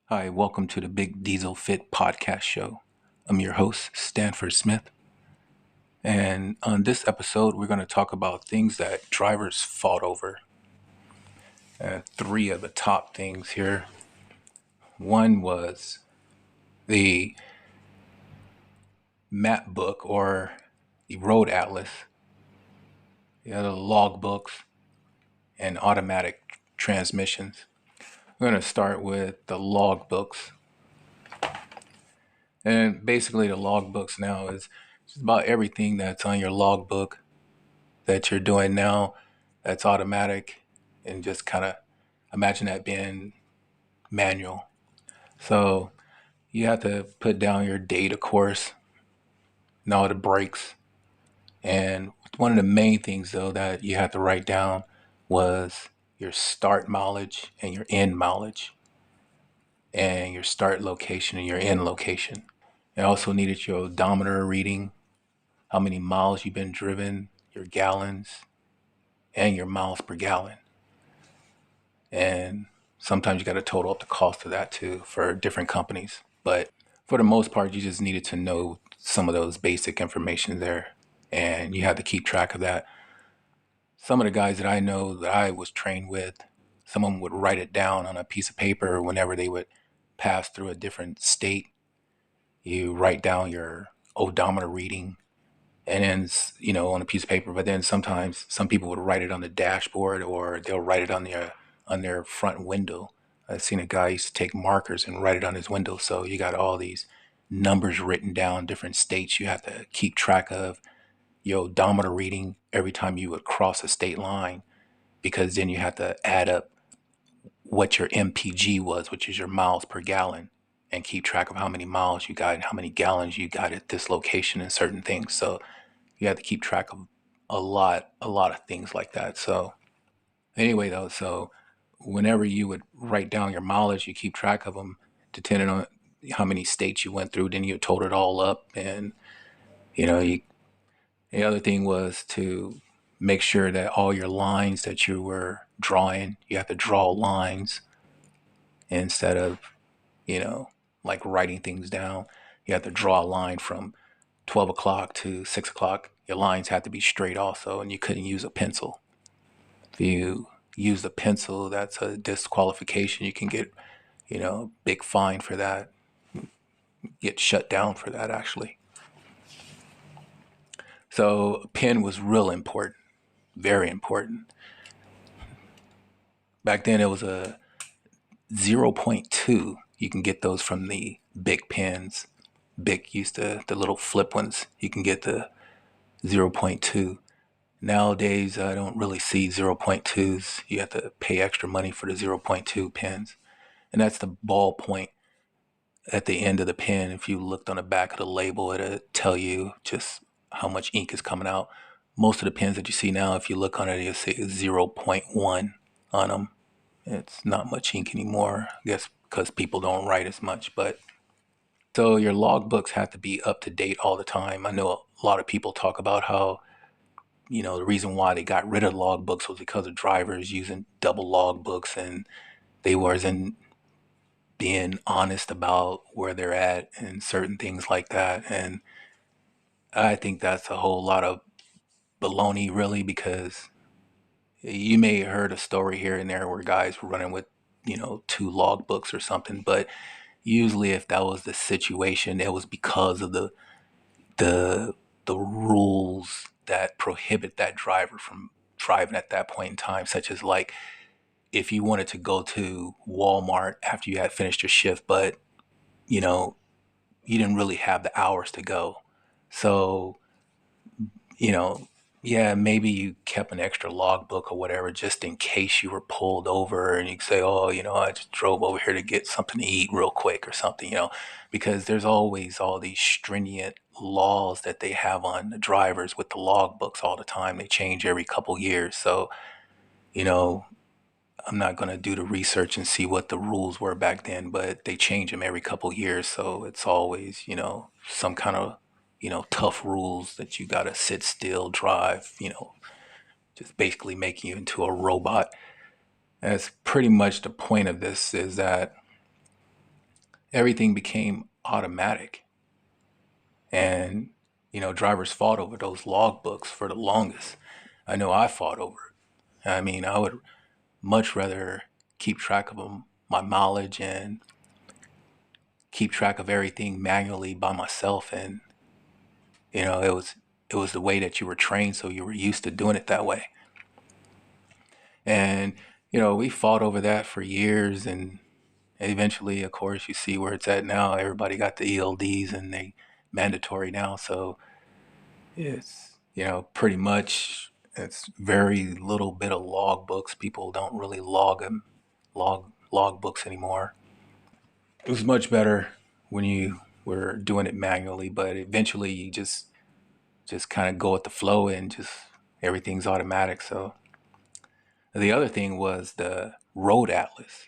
Hi, welcome to the Big Diesel Fit podcast show. I'm your host, Stanford Smith. And on this episode, we're going to talk about things that drivers fought over. Three of the top things here. One was the map book or the road atlas, the other log books, and automatic transmissions. We're going to start with the log books. And basically, the log books now is just about everything that's on your log book that you're doing now that's automatic, and just kind of imagine that being manual. So you have to put down your date, of course, and all the breaks. And one of the main things, though, that you have to write down was your start mileage and your end mileage, and your start location and your end location. It also needed your odometer reading, how many miles you've been driven, your gallons, and your miles per gallon. And sometimes you got to total up the cost of that too for different companies. But for the most part, you just needed to know some of those basic information there, and you had to keep track of that. Some of the guys that I know that I was trained with, some of them would write it down on a piece of paper whenever they would pass through a different state. You write down your odometer reading, and then on a piece of paper. But then sometimes some people would write it on the dashboard, or they'll write it on their front window. I've seen a guy used to take markers and write it on his window. So you got all these numbers written down, different states you have to keep track of, your odometer reading every time you would cross a state line, because then you have to add up what your MPG was, which is your miles per gallon, and keep track of how many miles you got and how many gallons you got at this location and certain things. So you have to keep track of a lot of things like that. So anyway, though, so whenever you would write down your mileage, you keep track of them, depending on how many states you went through. Then you total it all up, and you know, you, the other thing was to make sure that all your lines that you were drawing, you have to draw lines instead of you know like writing things down. You have to draw a line from 12 o'clock to 6 o'clock. Your lines had to be straight also, and you couldn't use a pencil. If you use a pencil, that's a disqualification. You can get, big fine for that, get shut down for that, actually. So a pen was real important, very important. Back then it was a zero point 0.2. You can get those from the big pens. Big used to, the little flip ones, you can get the zero point 0.2. Nowadays, I don't really see zero point 0.2s. You have to pay extra money for the zero point 0.2 pens. And that's the ball point at the end of the pen. If you looked on the back of the label, it'll tell you just how much ink is coming out. Most of the pens that you see now, if you look on it, you'll see zero point 0.1 on them. It's not much ink anymore, I guess because people don't write as much. But so your logbooks have to be up to date all the time. I know a lot of people talk about how the reason why they got rid of logbooks was because of drivers using double logbooks, and they wasn't being honest about where they're at and certain things like that. And I think that's a whole lot of baloney, really, because you may have heard a story here and there where guys were running with, two logbooks or something, but usually if that was the situation, it was because of the the rules that prohibit that driver from driving at that point in time, such as like if you wanted to go to Walmart after you had finished your shift, but you know you didn't really have the hours to go. So, you know, yeah, maybe you kept an extra logbook or whatever just in case you were pulled over, and you could say, oh, I just drove over here to get something to eat real quick or something, because there's always all these stringent laws that they have on the drivers with the logbooks all the time. They change every couple years. So, you know, I'm not going to do the research and see what the rules were back then, but they change them every couple years. So it's always, some kind of, tough rules that you got to sit still, drive, just basically making you into a robot. That's pretty much the point of this, is that everything became automatic. And, drivers fought over those logbooks for the longest. I know I fought over it. I mean, I would much rather keep track of my mileage and keep track of everything manually by myself. And, it was the way that you were trained, so you were used to doing it that way. And, we fought over that for years, and eventually, of course, you see where it's at now. Everybody got the ELDs and they mandatory now. So it's, pretty much it's very little bit of log books. People don't really log books anymore. It was much better when you were doing it manually, but eventually you just kind of go with the flow and just everything's automatic. So the other thing was the road atlas.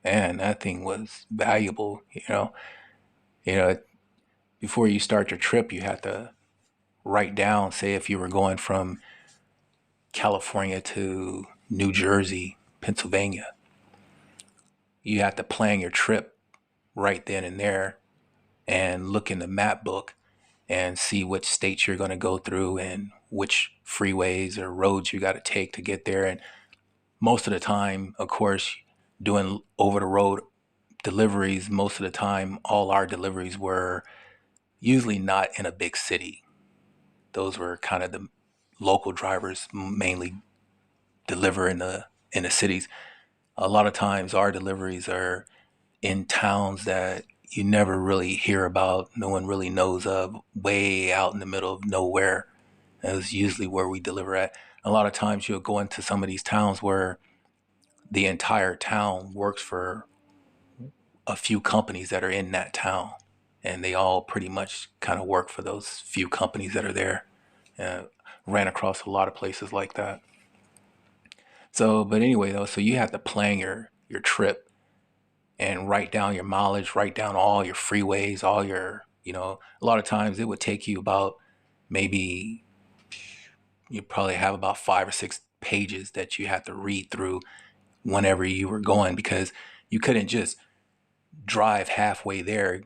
Man, that thing was valuable. You know, before you start your trip, you have to write down, say, if you were going from California to New Jersey, Pennsylvania, you have to plan your trip right then and there and look in the map book and see which states you're going to go through and which freeways or roads you got to take to get there. And most of the time, of course, doing over the road deliveries, most of the time, all our deliveries were usually not in a big city. Those were kind of the local drivers mainly deliver in the cities. A lot of times our deliveries are in towns that you never really hear about, no one really knows of, way out in the middle of nowhere. That is usually where we deliver at. A lot of times you'll go into some of these towns where the entire town works for a few companies that are in that town, and they all pretty much kind of work for those few companies that are there. Uh, Ran across a lot of places like that. So, but anyway, though, so you have to plan your trip and write down your mileage, write down all your freeways, all your, a lot of times it would take you about maybe you probably have about 5 or 6 pages that you have to read through whenever you were going because you couldn't just drive halfway there,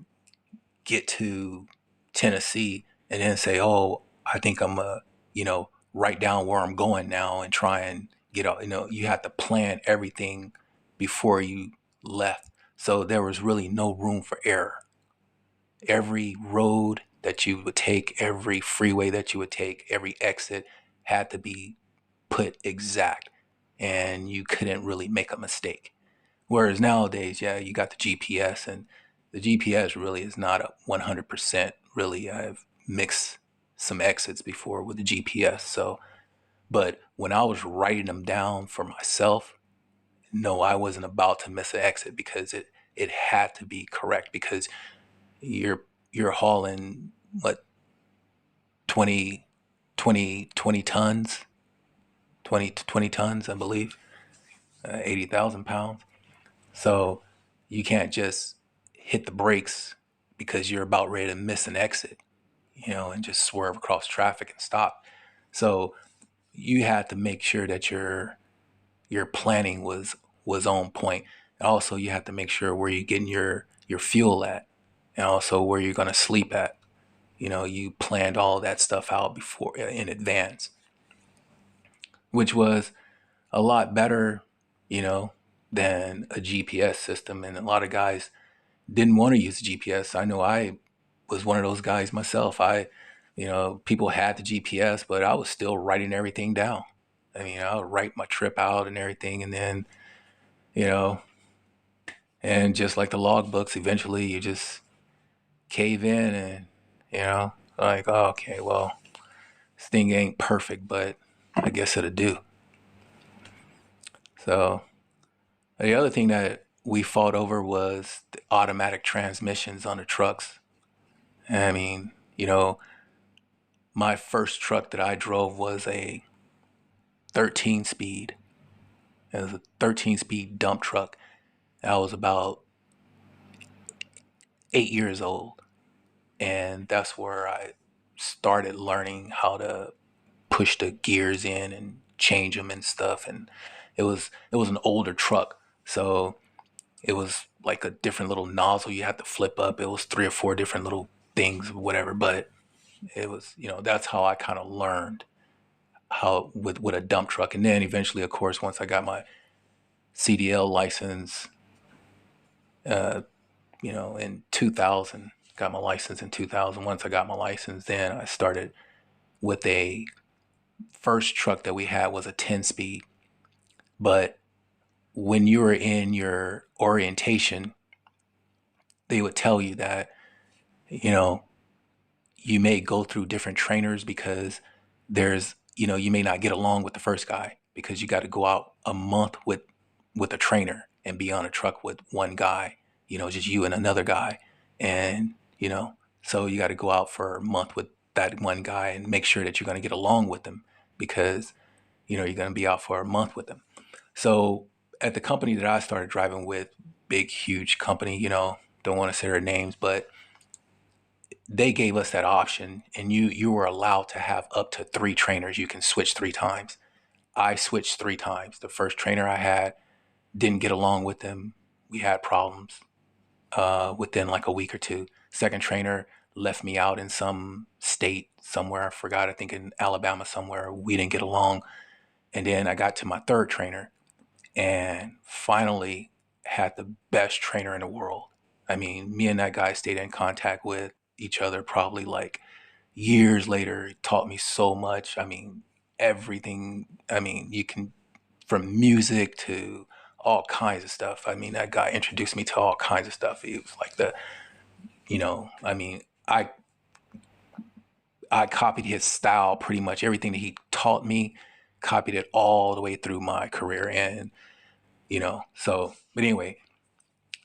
get to Tennessee, and then say, "Oh, I think I'm write down where I'm going now and try and get out." You have to plan everything before you left, so there was really no room for error. Every road that you would take, every freeway that you would take, every exit had to be put exact, and you couldn't really make a mistake. Whereas nowadays, yeah, you got the GPS, and the GPS really is not a 100%. Really, I've mixed some exits before with the GPS. So, but when I was writing them down for myself, no, I wasn't about to miss an exit because it had to be correct because you're you're hauling what 20 20 tons, 20 tons, I believe, 80,000 pounds. So you can't just hit the brakes because you're about ready to miss an exit, and just swerve across traffic and stop. So you had to make sure that your planning was on point. And also you have to make sure where you're getting your fuel at and also where you're going to sleep at. You planned all that stuff out before in advance, which was a lot better, you know, than a GPS system. And a lot of guys didn't want to use GPS. I know I was one of those guys myself. People had the GPS, but I was still writing everything down. I mean, I would write my trip out and everything, and then, you know, and just like the logbooks, eventually you just cave in and, like, oh, okay, well, this thing ain't perfect, but I guess it'll do. So the other thing that we fought over was the automatic transmissions on the trucks. I mean, my first truck that I drove was a 13 speed. It was a 13 speed dump truck. I was about 8 years old. And that's where I started learning how to push the gears in and change them and stuff. And it was an older truck. So it was like a different little nozzle you had to flip up. It was three or four different little things, whatever. But it was, that's how I kind of learned how with a dump truck. And then eventually, of course, once I got my CDL license, in 2000, got my license in 2000. Once I got my license, then I started with a first truck that we had was a 10 speed. But when you were in your orientation, they would tell you that, you know, you may go through different trainers because you may not get along with the first guy because you got to go out a month with a trainer and be on a truck with one guy, just you and another guy. And, so you got to go out for a month with that one guy and make sure that you're going to get along with them because, you're going to be out for a month with them. So at the company that I started driving with, big, huge company, don't want to say their names, but they gave us that option and you were allowed to have up to three trainers. You can switch three times. I switched three times. The first trainer I had didn't get along with him. We had problems within like a week or two. Second trainer left me out in some state somewhere. I forgot. I think in Alabama somewhere. We didn't get along. And then I got to my third trainer and finally had the best trainer in the world. I mean, me and that guy stayed in contact with each other probably like years later. He taught me so much. I mean, everything. I mean, you can, from music to all kinds of stuff. I mean, that guy introduced me to all kinds of stuff. He was like I mean, I copied his style pretty much. Everything that he taught me, copied it all the way through my career. And, but anyway,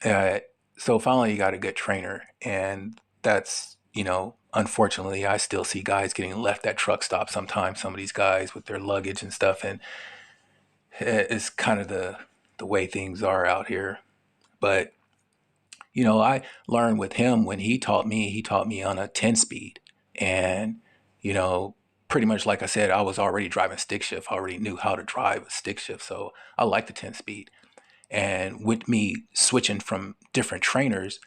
uh, so finally you got a good trainer. And that's, unfortunately, I still see guys getting left at truck stops sometimes, some of these guys with their luggage and stuff. And it's kind of the way things are out here. But I learned with him when he taught me on a 10 speed. And, you know, pretty much like I said, I was already driving stick shift. I already knew how to drive a stick shift. So I like the 10 speed. And with me switching from different trainers,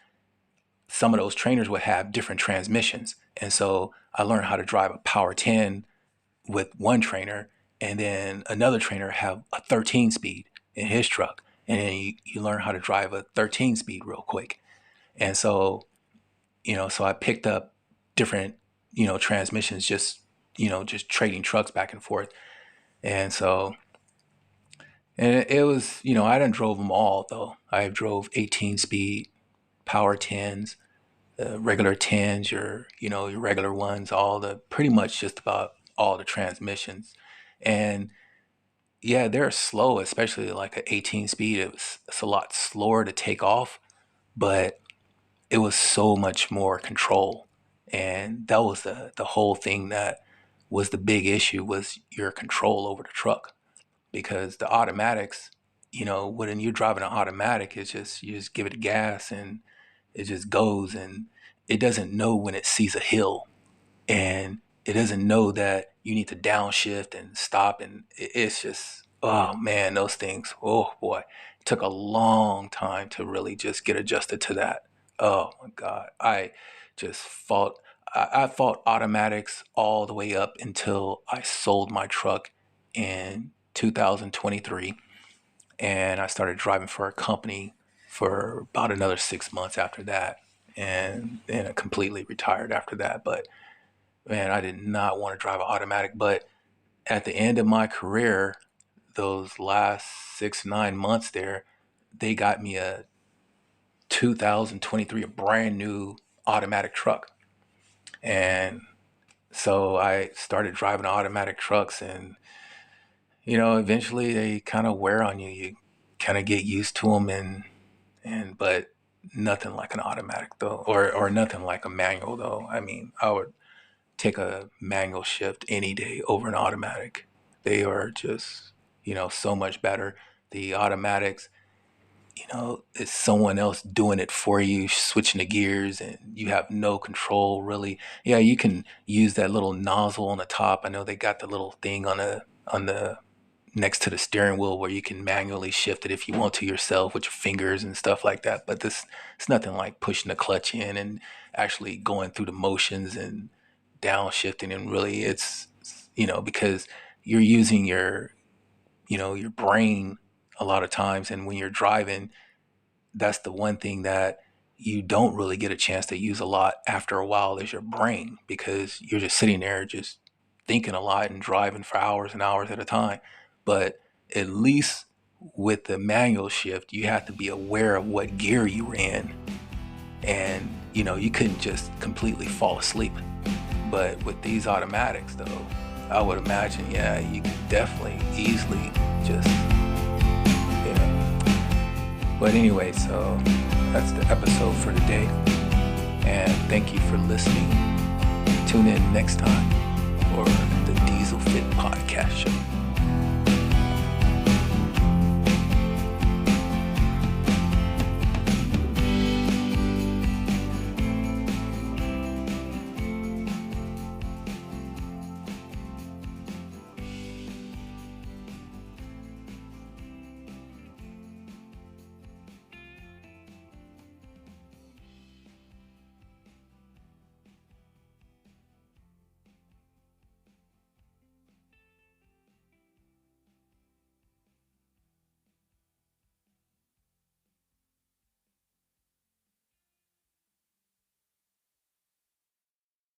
some of those trainers would have different transmissions. And so I learned how to drive a power 10 with one trainer, and then another trainer have a 13 speed in his truck. And then you learn how to drive a 13 speed real quick. And so, so I picked up different, transmissions, just trading trucks back and forth. And so, and it was, I didn't drove them all though. I drove 18 speed, power 10s, regular 10s, your regular ones, all the, pretty much just about all the transmissions. And yeah, they're slow, especially like an 18 speed. It's a lot slower to take off, but it was so much more control. And that was the whole thing that was the big issue was your control over the truck. Because the automatics, when you're driving an automatic, it's just you just give it gas and it just goes and it doesn't know when it sees a hill and it doesn't know that you need to downshift and stop and it's just oh man, those things, oh boy, it took a long time to really just get adjusted to that. Oh my god, just fought I fought automatics all the way up until I sold my truck in 2023 and I started driving for a company for about another 6 months after that and then I completely retired after that. But man, I did not want to drive an automatic. But at the end of my career, those last 6, 9 months there, they got me a 2023, a brand new automatic truck. And so I started driving automatic trucks and, eventually they kind of wear on you. You kind of get used to them but nothing like an automatic though, or nothing like a manual though. I mean, I would take a manual shift any day over an automatic. They are just, so much better. The automatics, it's someone else doing it for you, switching the gears, and you have no control really. Yeah, you can use that little nozzle on the top. I know they got the little thing on the next to the steering wheel where you can manually shift it if you want to yourself with your fingers and stuff like that. But this, it's nothing like pushing the clutch in and actually going through the motions and downshifting. And really, it's, because you're using your brain a lot of times. And when you're driving, that's the one thing that you don't really get a chance to use a lot after a while is your brain, because you're just sitting there just thinking a lot and driving for hours and hours at a time. But at least with the manual shift, you have to be aware of what gear you were in, and you couldn't just completely fall asleep. But with these automatics though, I would imagine, yeah, you could definitely easily just, but anyway, so that's the episode for today. And thank you for listening. Tune in next time for the Diesel Fit Podcast Show.